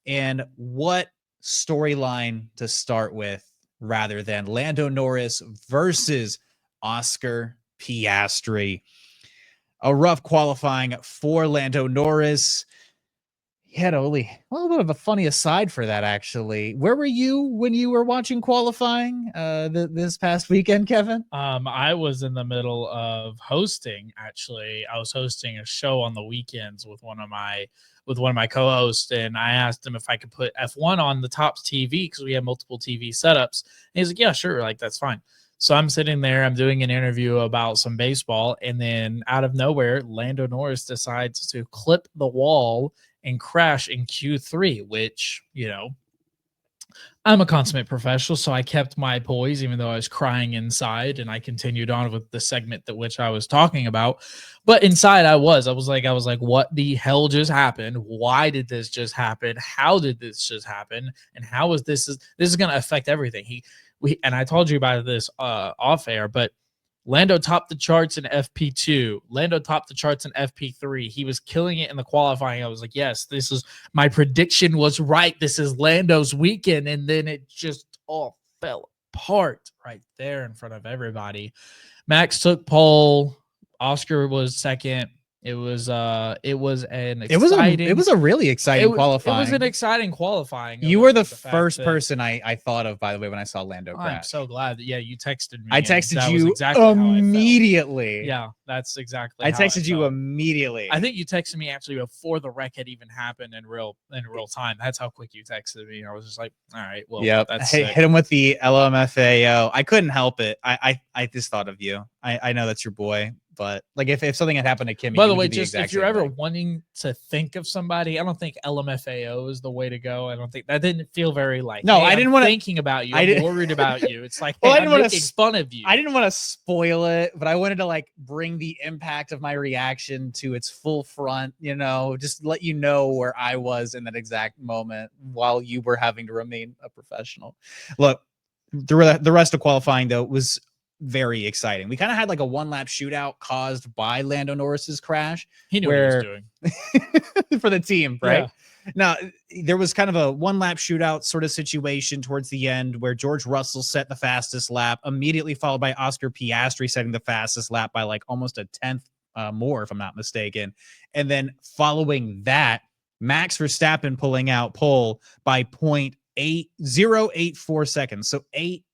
And what storyline to start with rather than Lando Norris versus Oscar Piastri. A rough qualifying for Lando Norris. He had a little bit of a funny aside for that, actually. Where were you when you were watching qualifying this past weekend, Kevin? I was in the middle of hosting. Actually, I was hosting a show on the weekends with one of my co-hosts, and I asked him if I could put F1 on the top TV because we have multiple TV setups. And he's like, "Yeah, sure, like that's fine." So I'm sitting there, I'm doing an interview about some baseball, and then out of nowhere, Lando Norris decides to clip the wall and crash in Q3, which, I'm a consummate professional, so I kept my poise, even though I was crying inside, and I continued on with the segment that which I was talking about. But inside, I was like, what the hell just happened? Why did this just happen? How did this just happen? And how is this is going to affect everything? And I told you about this off air, but Lando topped the charts in FP2. Lando topped the charts in FP3. He was killing it in the qualifying. I was like, yes, my prediction was right. This is Lando's weekend. And then it just all fell apart right there in front of everybody. Max took pole. Oscar was second. It was a really exciting qualifying. It was an exciting qualifying. You were the first person I thought of, by the way, when I saw Lando crash. I'm so glad that you texted me. I texted you exactly immediately. Yeah, that's exactly. I texted you immediately. I think you texted me actually before the wreck had even happened in real time. That's how quick you texted me. I was just like, all right, well, yeah. Hit him with the LMFAO. I couldn't help it. I just thought of you. I know that's your boy. But like if something had happened to Kimmy, by the way, just if you're ever wanting to think of somebody, I don't think LMFAO is the way to go. I don't think that didn't feel very like. No, hey, I didn't want thinking about you. I'm worried about you. It's like, well, hey, I'm making fun of you. I didn't want to spoil it, but I wanted to like bring the impact of my reaction to its full front. Just let you know where I was in that exact moment while you were having to remain a professional. Look, the rest of qualifying though was very exciting. We kind of had like a one-lap shootout caused by Lando Norris's crash. He knew what he was doing for the team, right? Yeah. Now, there was kind of a one-lap shootout sort of situation towards the end where George Russell set the fastest lap, immediately followed by Oscar Piastri setting the fastest lap by like almost a tenth more, if I'm not mistaken. And then following that, Max Verstappen pulling out pole by 0.8084 seconds. So 0.08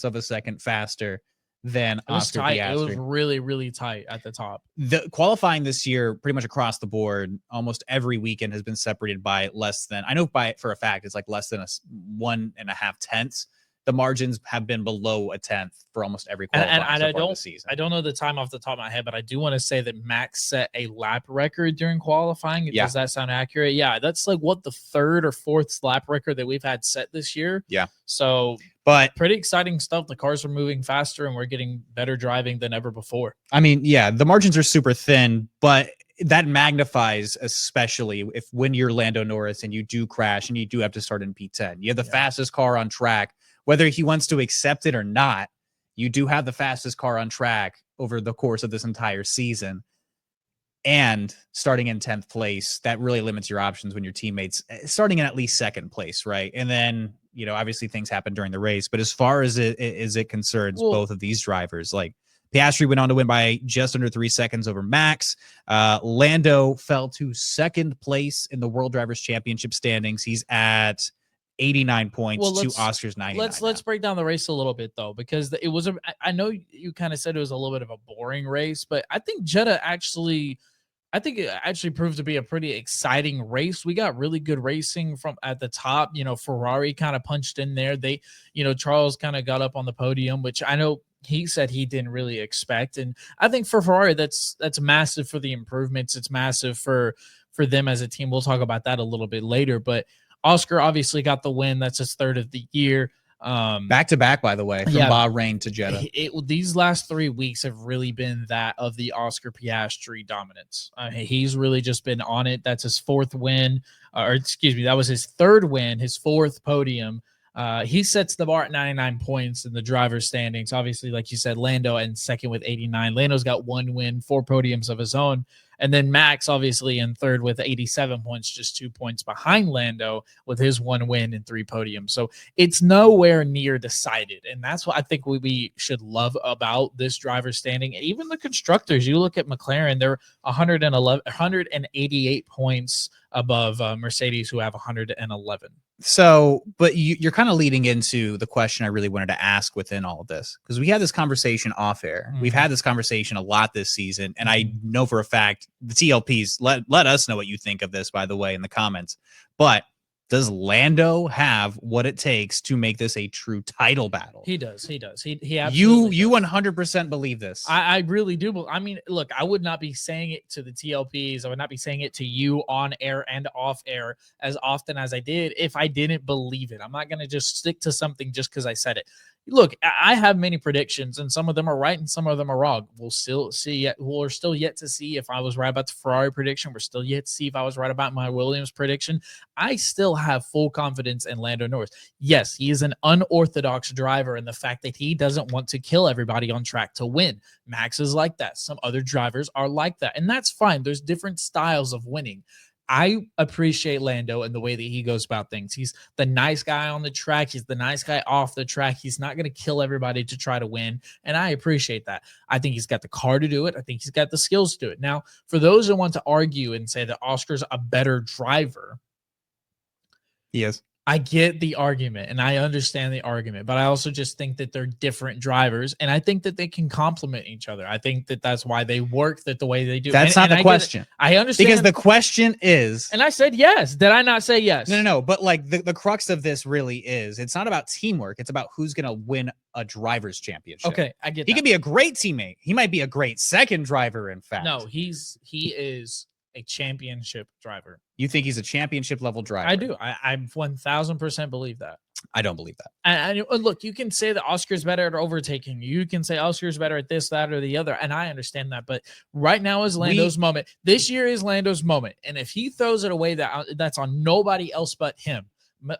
of a second faster than Oscar Piastri. It was really, really tight at the top. The qualifying this year, pretty much across the board, almost every weekend has been separated by less than, I know for a fact, it's like less than 1.5 tenths. The margins have been below a tenth for almost every qualifying so far this season. I don't know the time off the top of my head, but I do want to say that Max set a lap record during qualifying. Yeah. Does that sound accurate? Yeah, that's like the third or fourth lap record that we've had set this year. Yeah. So, but pretty exciting stuff. The cars are moving faster and we're getting better driving than ever before. I mean, yeah, the margins are super thin, but that magnifies, especially when you're Lando Norris and you do crash and you do have to start in P10. You have the fastest car on track. Whether he wants to accept it or not, you do have the fastest car on track over the course of this entire season. And starting in 10th place, that really limits your options when your teammates starting in at least second place, right? And then, obviously things happen during the race. But as far as it concerns both of these drivers, like Piastri went on to win by just under 3 seconds over Max. Lando fell to second place in the World Drivers' Championship standings. He's at 89 points to Oscar's 99. Let's break down the race a little bit though, because it was I know you kind of said it was a little bit of a boring race, but I think Jeddah actually proved to be a pretty exciting race. We got really good racing from at the top. Ferrari kind of punched in there. They, Charles kind of got up on the podium, which I know he said he didn't really expect. And I think for Ferrari, that's massive for the improvements. It's massive for them as a team. We'll talk about that a little bit later, but Oscar obviously got the win. That's his third of the year. Back to back, by the way, from Bahrain to Jeddah. These last 3 weeks have really been that of the Oscar Piastri dominance. He's really just been on it. That's his fourth win, that was his third win, his fourth podium. He sets the bar at 99 points in the driver's standings. Obviously, like you said, Lando in second with 89. Lando's got one win, 4 podiums of his own. And then Max, obviously, in third with 87 points, just 2 points behind Lando with his 1 win and 3 podiums. So it's nowhere near decided. And that's what I think we should love about this driver standing. Even the constructors, you look at McLaren, they're 188 points above Mercedes, who have 111. So, but you're kind of leading into the question I really wanted to ask within all of this, because we had this conversation off air. We've had this conversation a lot this season, and I know for a fact the TLPs let us know what you think of this, by the way, in the comments. But does Lando have what it takes to make this a true title battle? He does. He absolutely you does. 100% believe this. I really do. I mean, look, I would not be saying it to the TLPs. I would not be saying it to you on air and off air as often as I did if I didn't believe it. I'm not going to just stick to something just because I said it. Look, I have many predictions, and some of them are right and some of them are wrong. We'll still see. We're still yet to see if I was right about the Ferrari prediction. We're still yet to see if I was right about my Williams prediction. I still have full confidence in Lando Norris. Yes, he is an unorthodox driver in the fact that he doesn't want to kill everybody on track to win. Max is like that. Some other drivers are like that, and that's fine. There's different styles of winning. I appreciate Lando and the way that he goes about things. He's the nice guy on the track. He's the nice guy off the track. He's not going to kill everybody to try to win. And I appreciate that. I think he's got the car to do it. I think he's got the skills to do it. Now, for those who want to argue and say that Oscar's a better driver, Yes. I get the argument and I understand the argument, but I also just think that they're different drivers, and I think that they can complement each other. I think that that's why they work the way they do. That's not the question. I understand, because the question is, and I said yes. Did I not say yes? No. But like the crux of this really is, it's not about teamwork. It's about who's going to win a driver's championship. Okay, I get. He could be a great teammate. He might be a great second driver. In fact, no, he is a championship driver. You think he's a championship level driver? I do. I 1000% believe that. I don't believe that. And look, you can say that Oscar's better at overtaking. You can say Oscar's better at this, that, or the other. And I understand that. But right now is Lando's moment. This year is Lando's moment. And if he throws it away, that's on nobody else but him.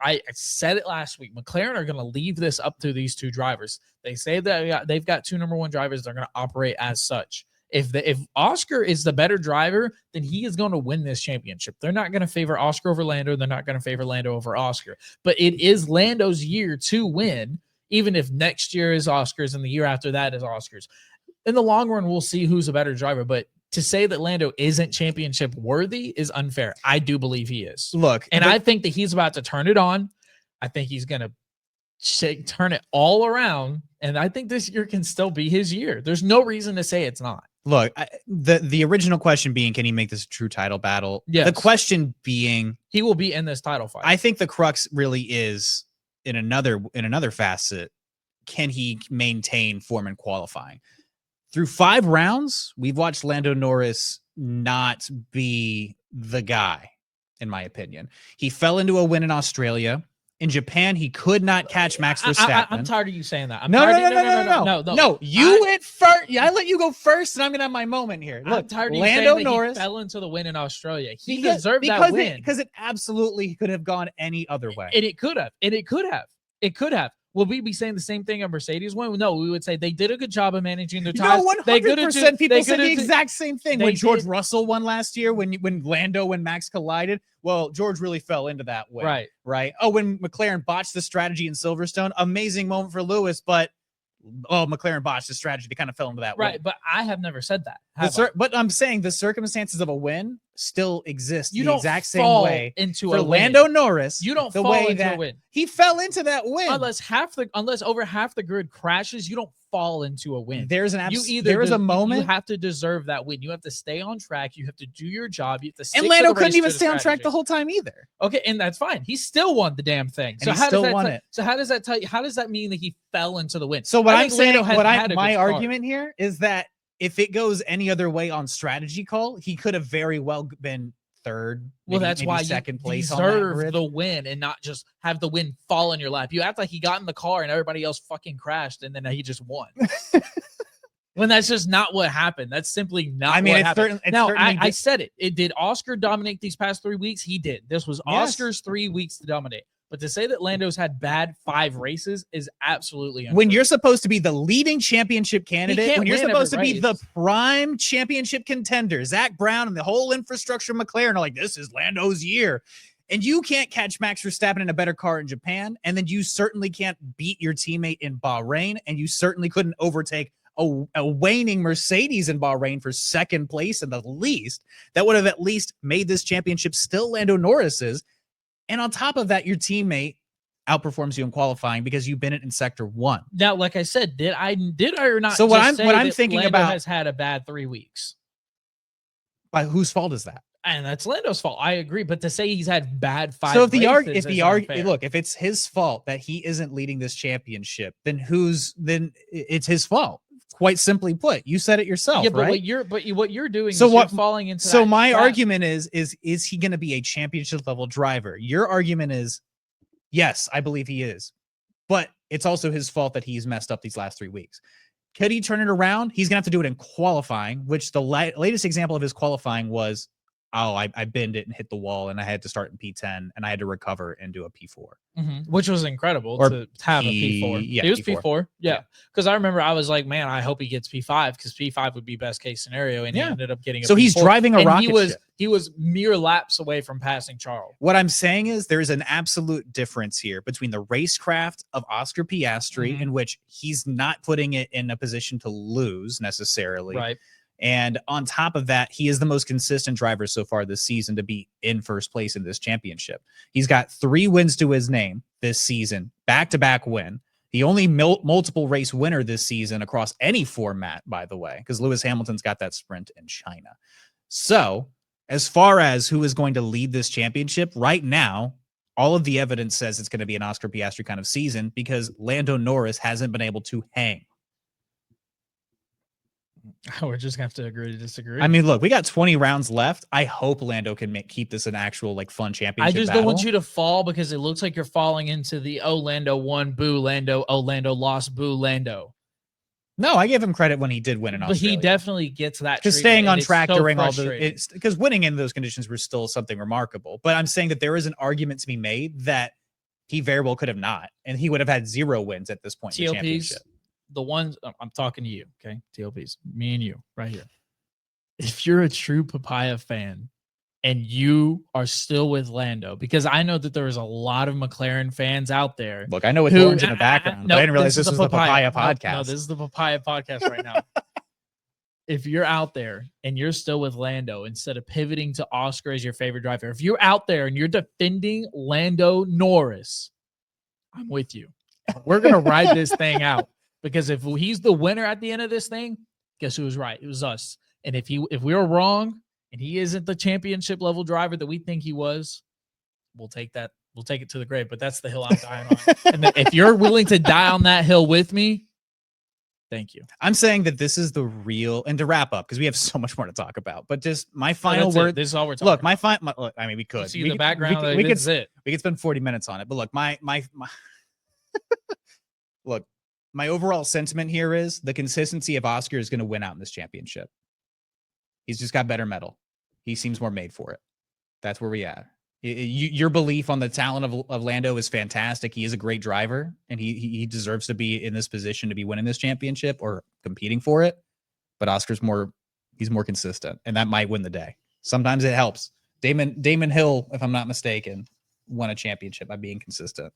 I said it last week. McLaren are going to leave this up to these two drivers. They say that they've got two number one drivers. They're going to operate as such. If Oscar is the better driver, then he is going to win this championship. They're not going to favor Oscar over Lando. They're not going to favor Lando over Oscar. But it is Lando's year to win, even if next year is Oscar's and the year after that is Oscar's. In the long run, we'll see who's a better driver. But to say that Lando isn't championship worthy is unfair. I do believe he is. Look, and I think that he's about to turn it on. I think he's going to turn it all around. And I think this year can still be his year. There's no reason to say it's not. Look, the original question being, can he make this a true title battle? Yes. The question being, he will be in this title fight. I think the crux really is in another facet. Can he maintain form in qualifying? Through 5 rounds, we've watched Lando Norris not be the guy, in my opinion. He fell into a win in Australia. In Japan, he could not catch Max Verstappen. I'm tired of you saying that. No. You went first. Yeah, I let you go first, and I'm gonna have my moment here. Look, I'm tired of Lando you saying Norris that he fell into the win in Australia. He deserved that win because it absolutely could have gone any other way. And it could have. Will we be saying the same thing on Mercedes win? No, we would say they did a good job of managing their tires. No, 100% people said the exact same thing. When George did. Russell won last year, when Lando and Max collided, well, George really fell into that win. Right. Oh, when McLaren botched the strategy in Silverstone, amazing moment for Lewis, but McLaren botched the strategy. They kind of fell into that win. Win. But I have never said that. But I'm saying the circumstances of a win still exist the exact same way into for a Lando win. Norris. You don't the fall way into that a win. He fell into that win. Unless over half the grid crashes, you don't fall into a win. There's a moment you have to deserve that win. You have to stay on track. You have to do your job. You have to stick and Lando to the couldn't even to stay on track the whole time either. Okay, and that's fine. He still won the damn thing. So how does that tell you? How does that mean that he fell into the win? So what I'm saying, my argument here is that if it goes any other way on strategy call, he could have very well been third. Well, that's why second place deserve the win and not just have the win fall in your lap. You act like he got in the car and everybody else fucking crashed and then he just won. When that's just not what happened. That's simply not what happened. I said it. Did Oscar dominate these past 3 weeks? He did. This was Oscar's 3 weeks to dominate. But to say that Lando's had bad 5 races is absolutely untrue. When you're supposed to be the leading championship candidate, when you're supposed to be the prime championship contender, Zach Brown and the whole infrastructure of McLaren are like, this is Lando's year. And you can't catch Max Verstappen in a better car in Japan. And then you certainly can't beat your teammate in Bahrain. And you certainly couldn't overtake a waning Mercedes in Bahrain for second place in the least. That would have at least made this championship still Lando Norris's. And on top of that, your teammate outperforms you in qualifying because you've been in sector 1. Now, like I said, did I or not? So what I'm thinking Lando about has had a bad 3 weeks. By whose fault is that? And that's Lando's fault. I agree. But to say he's had bad 5 so if it's his fault that he isn't leading this championship, then it's his fault. Quite simply put, you said it yourself, but right? What you're doing so is what, you're falling into so that my trap. argument is he going to be a championship level driver? Your argument is yes, I believe he is, but it's also his fault that he's messed up these last 3 weeks. Could he turn it around? He's gonna have to do it in qualifying, which the latest example of his qualifying was, I bend it and hit the wall, and I had to start in P10, and I had to recover and do a P4, which was incredible to have a P4. Yeah, it was P4. Yeah, because I remember I was like, man, I hope he gets P5 because P5 would be best case scenario, and he ended up getting. So he's driving a rocket ship. He was mere laps away from passing Charles. What I'm saying is there is an absolute difference here between the racecraft of Oscar Piastri, in which he's not putting it in a position to lose necessarily, right? And on top of that, he is the most consistent driver so far this season to be in first place in this championship. He's got 3 wins to his name this season, back-to-back win. The only multiple race winner this season across any format, by the way, because Lewis Hamilton's got that sprint in China. So as far as who is going to lead this championship right now, all of the evidence says it's going to be an Oscar Piastri kind of season because Lando Norris hasn't been able to hang. We're just gonna have to agree to disagree. I mean, look, we got 20 rounds left. I hope Lando can keep this an actual fun championship. I just don't want you to fall because it looks like you're falling into the Lando won, boo Lando. Lando lost, boo Lando. No, I give him credit when he did win in Australia. But he definitely gets that because staying on track during all the because winning in those conditions was still something remarkable. But I'm saying that there is an argument to be made that he very well could have not, and he would have had 0 wins at this point in the championship. The ones I'm talking to you, okay? TLPs, me and you right here. If you're a true Papaya fan and you are still with Lando, because I know that there is a lot of McLaren fans out there. Look, I know it's orange in the background, but I didn't realize this was the Papaya podcast. No, this is the Papaya podcast right now. If you're out there and you're still with Lando instead of pivoting to Oscar as your favorite driver, if you're out there and you're defending Lando Norris, I'm with you. We're going to ride this thing out. Because if he's the winner at the end of this thing, guess who was right? It was us. And if we were wrong and he isn't the championship level driver that we think he was, we'll take that. We'll take it to the grave. But that's the hill I'm dying on. And if you're willing to die on that hill with me, thank you. I'm saying that this is the real, and to wrap up, because we have so much more to talk about, but just my final word. This is all we're talking about. Look, I mean, we could. You see the background. We could spend 40 minutes on it. But look, my look. My overall sentiment here is the consistency of Oscar is going to win out in this championship. He's just got better metal. He seems more made for it. That's where we at. Your belief on the talent of Lando is fantastic. He is a great driver, and he deserves to be in this position to be winning this championship or competing for it. But Oscar's he's more consistent, and that might win the day. Sometimes it helps. Damon Hill, if I'm not mistaken, won a championship by being consistent.